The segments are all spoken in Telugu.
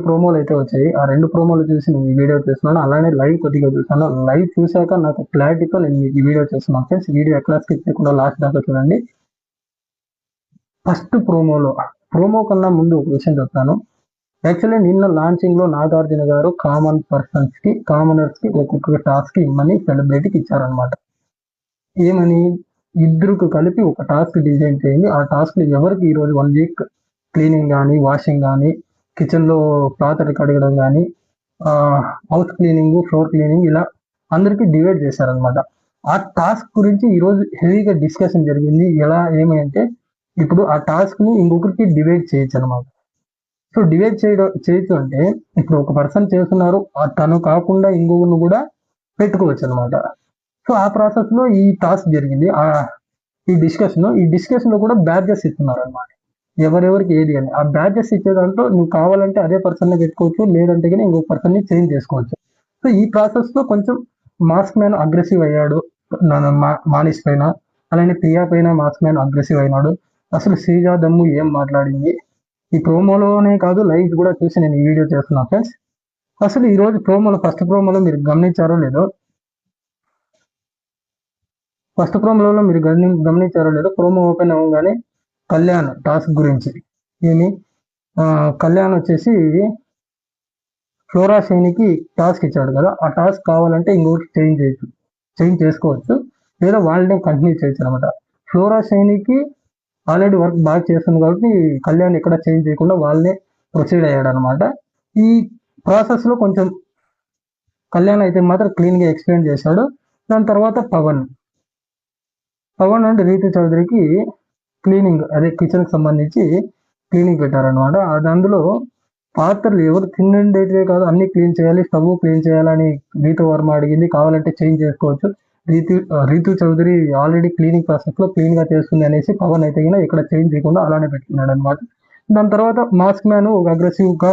ప్రోమోలు అయితే వచ్చాయి. ఆ 2 ప్రోమోలు చూసి నేను ఈ వీడియో చేస్తున్నాను. అలానే లైవ్ కొద్దిగా చూసాను. లైవ్ చూశాక నాకు క్లారిటీతో నేను ఈ వీడియో చేస్తున్నాను ఫ్రెండ్స్. వీడియో ఎక్కడ స్కిప్ చేయకుండా లాస్ట్ దాకా చూడండి. ఫస్ట్ ప్రోమో కన్నా ముందు ఒక విషయం చెప్తాను. యాక్చువల్లీ నిన్న లాంచింగ్ లో నాగార్జున గారు కామనర్స్ కి ఒక్కొక్క టాస్క్ ఇమ్మని సెలబ్రిటీకి ఇచ్చారనమాట. ఏమని, ఇద్దరికి కలిపి ఒక టాస్క్ డిజైన్ చేయండి. ఆ టాస్క్ ఎవరికి ఈరోజు 1 వీక్ క్లీనింగ్ కానీ, వాషింగ్ కానీ, కిచెన్ లో పాత్రలు కడగడం కానీ, హౌస్ క్లీనింగ్, ఫ్లోర్ క్లీనింగ్, ఇలా అందరికి డివైడ్ చేశారనమాట. ఆ టాస్క్ గురించి ఈరోజు హెవీగా డిస్కషన్ జరిగింది. ఎలా ఏమంటే, ఇప్పుడు ఆ టాస్క్ ని ఇంకొకరికి డివైడ్ చేయొచ్చు అనమాట. సో డివైడ్ చేయొచ్చు అంటే, ఇప్పుడు ఒక పర్సన్ చేస్తున్నారు, తను కాకుండా ఇంకొకరిని కూడా పెట్టుకోవచ్చు అనమాట. సో ఆ ప్రాసెస్ లో ఈ టాస్క్ జరిగింది. ఈ డిస్కషన్ లో కూడా బ్యాడ్జెస్ ఇస్తున్నారు అనమాట. ఎవరెవరికి ఏది అని. ఆ బ్యాడ్జెస్ ఇచ్చే దాంట్లో నువ్వు కావాలంటే అదే పర్సన్ ని పెట్టుకోవచ్చు, లేదంటే కానీ ఇంకొక పర్సన్ ని చేంజ్ చేసుకోవచ్చు. సో ఈ ప్రాసెస్ లో కొంచెం మాస్క్ మ్యాన్ అగ్రెసివ్ అయ్యాడు మానిష్ పైన, అలానే ప్రియా పైన మాస్క్ మ్యాన్ అగ్రెసివ్ అయినాడు. అసలు శ్రీజా దమ్ము ఏం మాట్లాడింది ఈ ప్రోమోలోనే కాదు, లైవ్ కూడా చూసి నేను ఈ వీడియో చేస్తున్నా ఫ్రెండ్స్. అసలు ఈ రోజు ఫస్ట్ ప్రోమోలో మీరు గమనించారో లేదో, ప్రోమో ఓపెన్ అవ్వగానే కళ్యాణ్ టాస్క్ గురించి కళ్యాణ్ వచ్చేసి ఫ్లోరా షైనికి టాస్క్ ఇచ్చాడు కదా, ఆ టాస్క్ కావాలంటే ఇంకొకటి చేంజ్ చేసుకోవచ్చు, లేదా వాళ్ళనే కంటిన్యూ చేయొచ్చు అనమాట. ఫ్లోరా షైనికి ఆల్రెడీ వర్క్ బాగా చేస్తుంది కాబట్టి కళ్యాణ్ ఎక్కడ చేంజ్ చేయకుండా వాళ్ళనే ప్రొసీడ్ అయ్యాడు అనమాట. ఈ ప్రాసెస్ లో కొంచెం కళ్యాణ్ అయితే మాత్రం క్లీన్ గా ఎక్స్ప్లెయిన్ చేశాడు. దాని తర్వాత పవన్ అండ్ రీతు చౌదరికి క్లీనింగ్, అదే కిచెన్ కి సంబంధించి క్లీనింగ్ పెట్టారనమాట. అది అందులో పాత్రలు ఎవరు తిండే కాదు, అన్ని క్లీన్ చేయాలి, స్టవ్ క్లీన్ చేయాలని రీతు వర్మ అడిగింది. కావాలంటే చేంజ్ చేసుకోవచ్చు. Ritu Chaudhary already cleaning process లో క్లీన్ గా చేస్తుంది అనేసి పవన్ అయితే ఇక్కడ చేంజ్ చేయకుండా అలానే పెట్టుకున్నాడు అనమాట. దాని తర్వాత మాస్క్ మ్యాన్ ఒక అగ్రెసివ్ గా,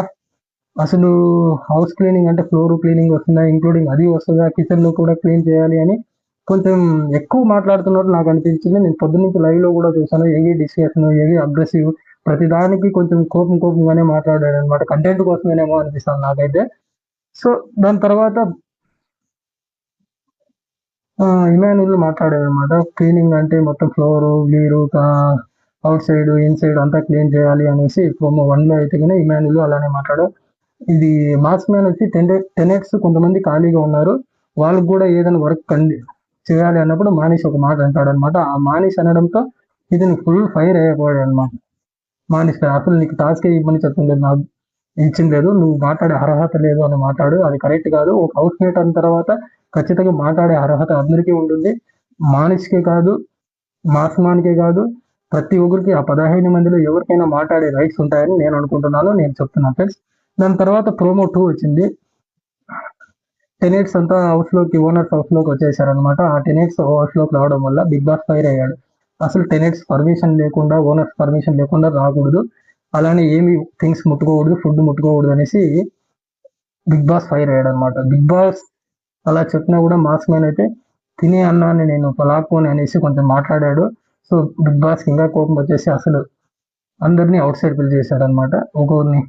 అసలు హౌస్ క్లీనింగ్ అంటే ఫ్లోర్ క్లీనింగ్ వస్తుందా, ఇంక్లూడింగ్ అది వస్తుందా, కిచెన్ లో కూడా క్లీన్ చేయాలి అని కొంచెం ఎక్కువ మాట్లాడుతున్నట్టు నాకు అనిపించింది. నేను పొద్దున్నుంచి లైవ్ లో కూడా చూసాను. ఏవి డిస్కషన్, ఏవి అగ్రెసివ్, ప్రతిదానికి కొంచెం కోపంగానే మాట్లాడాడు అనమాట. కంటెంట్ కోసమేనేమో అనిపిస్తాను నాకైతే. సో దాని తర్వాత ఇమాన్యుల్ మాట్లాడాడు అనమాట. క్లీనింగ్ అంటే మొత్తం ఫ్లోర్, వీరు, అవుట్ సైడ్, ఇన్సైడ్ అంతా క్లీన్ చేయాలి అనేసి ప్రోమో 1 లో అయితే కానీ ఇమాన్యుల్ అలానే మాట్లాడాడు. ఇది మాస్క్ మ్యాన్ వచ్చి టెనెట్స్ కొంతమంది ఖాళీగా ఉన్నారు, వాళ్ళకు కూడా ఏదైనా వర్క్ చేయాలి అన్నప్పుడు మానిష్ ఒక మాట అంటాడు అనమాట. ఆ మానిష్ అనడంతో ఇతను ఫుల్ ఫైర్ అయిపోయాడు అనమాట. మానిష్ అసలు నీకు టాస్క్ ఇవ్వమని చెప్తుంది, నాకు ఇచ్చింది లేదు, నువ్వు మాట్లాడే అర్హత లేదు అని మాట్లాడు, అది కరెక్ట్ కాదు. ఒక హౌస్ మేట్ అన్న తర్వాత ఖచ్చితంగా మాట్లాడే అర్హత అందరికీ ఉంటుంది. మానిష్కే కాదు, మాస్మాన్కే కాదు, ప్రతి ఒక్కరికి ఆ 15 మందిలో ఎవరికైనా మాట్లాడే రైట్స్ ఉంటాయని నేను అనుకుంటున్నాను, నేను చెప్తున్నాను ఫ్రెండ్స్. దాని తర్వాత ప్రోమో 2 వచ్చింది. టెనెట్స్ అంతా ఓనర్స్ హౌస్ లోకి వచ్చేసారనమాట. ఆ టెనెట్స్ హౌస్ లోకి రావడం వల్ల బిగ్ బాస్ ఫైర్ అయ్యాడు. అసలు టెనెట్స్ పర్మిషన్ లేకుండా, ఓనర్స్ పర్మిషన్ లేకుండా రాకూడదు, అలానే ఏమి థింగ్స్ ముట్టుకోకూడదు, ఫుడ్ ముట్టుకోకూడదు అనేసి బిగ్ బాస్ ఫైర్ అయ్యాడు అనమాట. బిగ్ బాస్ అలా చెప్పినా కూడా మాస్క్ మ్యాన్ అయితే తినే అన్నాన్ని నేను లాక్కోని అనేసి కొంచెం మాట్లాడాడు. సో బిగ్ బాస్ ఇంకా కోపం వచ్చేసి అసలు అందరినీ అవుట్ సైడ్ పిలిచేశాడు అనమాట. ఒక్కొక్కరిని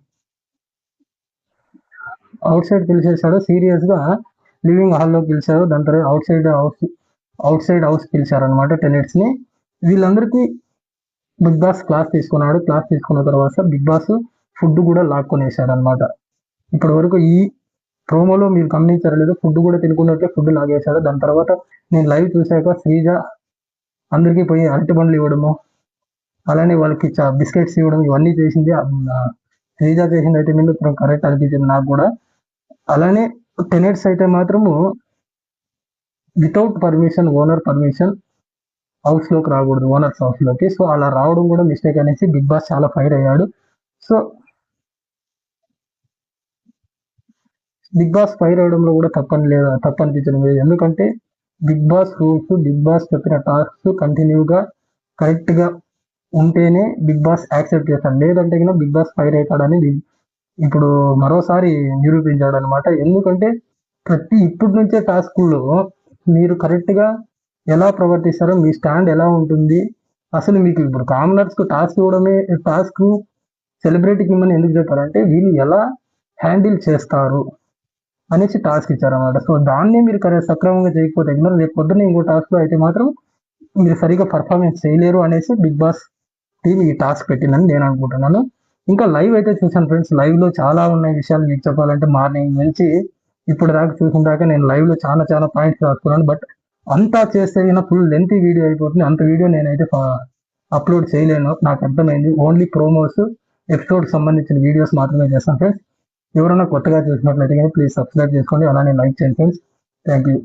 అవుట్ సైడ్ పిలిచేశాడు, సీరియస్ గా లివింగ్ హాల్లో పిలిచారు. దాని తర్వాత అవుట్ సైడ్ హౌస్ పిలిచారు అనమాట టెనెట్స్ ని. వీళ్ళందరికీ బిగ్ బాస్ క్లాస్ తీసుకున్నాడు. క్లాస్ తీసుకున్న తర్వాత బిగ్ బాస్ ఫుడ్ కూడా లాక్కొనేసాడు అనమాట. ఇప్పటి వరకు ఈ ప్రోమోలో మీరు గమనించారు లేదు, ఫుడ్ కూడా తినుకున్నట్లే ఫుడ్ లాగేశాడు. దాని తర్వాత నేను లైవ్ చూశాక శ్రీజ అందరికీ పోయి అరటి బండ్లు ఇవ్వడము, అలానే వాళ్ళకి బిస్కెట్స్ ఇవ్వడం, ఇవన్నీ చేసింది. శ్రీజ చేసింది అయితే మీరు కరెక్ట్ అనిపించింది నాకు కూడా. అలానే టెనెట్స్ అయితే మాత్రము without permission, owner permission house లోకి రాకూడదు, ఓనర్స్ హౌస్ లోకి. సో అలా రావడం కూడా మిస్టేక్ అనేసి బిగ్ బాస్ చాలా ఫైర్ అయ్యాడు. సో బిగ్ బాస్ ఫైర్ అవడంలో కూడా తప్పనిపించడం లేదు. ఎందుకంటే Bigg Boss rules, Bigg Boss చెప్పిన టాస్క్ కంటిన్యూగా కరెక్ట్ గా ఉంటేనే బిగ్ బాస్ యాక్సెప్ట్ చేస్తాడు, లేదంటే కన్నా బిగ్ బాస్ ఫైర్ అవుతాడని ఇప్పుడు మరోసారి నిరూపించాడు అనమాట. ఎందుకంటే ఇప్పటి నుంచే టాస్కుల్లో మీరు కరెక్ట్ గా ఎలా ప్రవర్తిస్తారో, మీ స్టాండ్ ఎలా ఉంటుంది, అసలు మీకు ఇప్పుడు కామనర్స్ కు టాస్క్ ఇవ్వడమే, టాస్క్ సెలబ్రిటీకి ఇమ్మని ఎందుకు చెప్పారంటే వీళ్ళు ఎలా హ్యాండిల్ చేస్తారు అనేసి టాస్క్ ఇచ్చారన్నమాట. సో దాన్ని మీరు సక్రమంగా చేయకపోతే ఎందుకంటే రేపు పొద్దున్న ఇంకో టాస్క్లో అయితే మాత్రం మీరు సరిగా పర్ఫార్మెన్స్ చేయలేరు అనేసి బిగ్ బాస్ టీమ్ ఈ టాస్క్ పెట్టిందని నేను అనుకుంటున్నాను. ఇంకా లైవ్ అయితే చూసాను ఫ్రెండ్స్, లైవ్లో చాలా ఉన్నాయి విషయాలు మీకు చెప్పాలంటే. మార్నింగ్ నుంచి ఇప్పుడు దాకా చూసిన దాకా నేను లైవ్లో చాలా పాయింట్స్ రాసుకున్నాను. బట్ అంతా చేస్తే ఫుల్ లెంతీ వీడియో అయిపోతుంది. అంత వీడియో నేనైతే అప్లోడ్ చేయలేను, నాకు అర్థమైంది. ఓన్లీ ప్రోమోస్, ఎపిసోడ్ సంబంధించిన వీడియోస్ మాత్రమే చేస్తాను ఫ్రెండ్స్. ఎవరైనా కొత్తగా చూసినట్లయితే కానీ ప్లీజ్ సబ్స్క్రైబ్ చేసుకోండి, అలానే లైక్ చేయండి ఫ్రెండ్స్. Thank you.